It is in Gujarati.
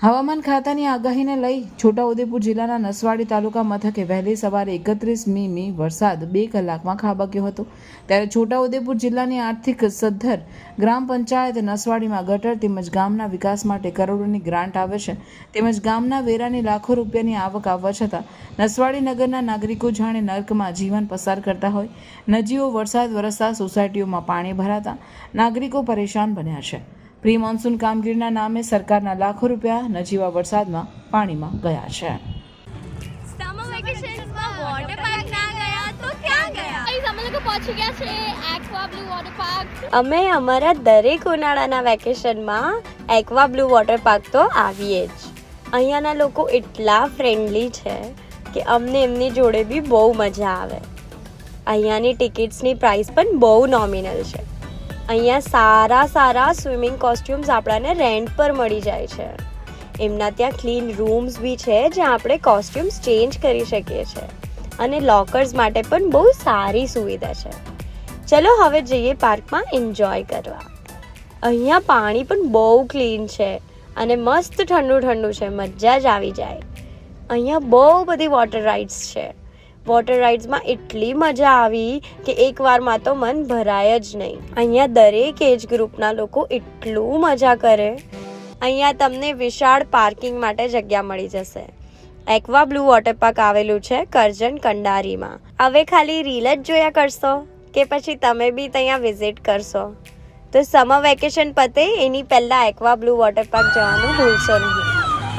હવામાન ખાતાની આગાહીને લઈ છોટાઉદેપુર જિલ્લાના નસવાડી તાલુકા મથકે વહેલી સવારે 31 મી વરસાદ 2 કલાકમાં ખાબક્યો હતો। ત્યારે છોટાઉદેપુર જિલ્લાની આર્થિક સદ્ધર ગ્રામ પંચાયત નસવાડીમાં ગટર તેમજ ગામના વિકાસ માટે કરોડોની ગ્રાન્ટ આવે છે, તેમજ ગામના વેરાની લાખો રૂપિયાની આવક આવવા છતાં નસવાડી નગરના નાગરિકો જાણે નર્કમાં જીવન પસાર કરતા હોય। નજીવો વરસાદ વરસતા સોસાયટીઓમાં પાણી ભરાતા નાગરિકો પરેશાન બન્યા છે। પ્રી મોન્સૂન કામગીરીના નામે સરકારના લાખો રૂપિયા નજીવા વરસાદમાં પાણીમાં ગયા છે। समर वेकेशंस में वाटर पार्क ना गया तो क्या गया? गाइस हम लोग पहुंच ગયા છે એક્વા બ્લુ વોટર પાર્ક। અમે અમારા દરેક ઉનાળાના વેકેશનમાં એક્વા બ્લુ વોટર પાર્ક તો આવીએ જ। અહીંયાના લોકો એટલા ફ્રેન્ડલી છે કે અમને એમની જોડે બી બહુ મજા આવે। અહીંયાની ટિકિટ્સની પ્રાઇસ પણ બહુ નોમિનલ છે। અહીંયા સારા સ્વિમિંગ કોસ્ટ્યુમ્સ આપણને રેન્ટ પર મળી જાય છે। એમના ત્યાં ક્લીન રૂમ્સ બી છે જ્યાં આપણે કોસ્ટ્યુમ્સ ચેન્જ કરી શકીએ છીએ અને લોકર્સ માટે પણ બહુ સારી સુવિધા છે। ચલો હવે જઈએ પાર્કમાં એન્જોય કરવા। અહીંયા પાણી પણ બહુ ક્લીન છે અને મસ્ત ઠંડુ છે, મજા જ આવી જાય। અહીંયા બહુ બધી વોટર રાઇડ્સ છે। વોટર રાઇડ્સમાં એટલી મજા આવી કે એકવારમાં તો મન ભરાય જ નહીં। અહીંયા દરેક એજ ગ્રુપના લોકો એટલું મજા કરે। અહીંયા તમને વિશાળ પાર્કિંગ માટે જગ્યા મળી જશે। એક્વા બ્લુ વોટર પાર્ક આવેલું છે કરજણ કંડારીમાં। હવે ખાલી રીલ જ જોયા કરશો કે પછી તમે બી ત્યાં વિઝિટ કરશો? તો સમર વેકેશન પતે એની પહેલાં એક્વા બ્લુ વોટર પાર્ક જવાનું ભૂલશો નહીં।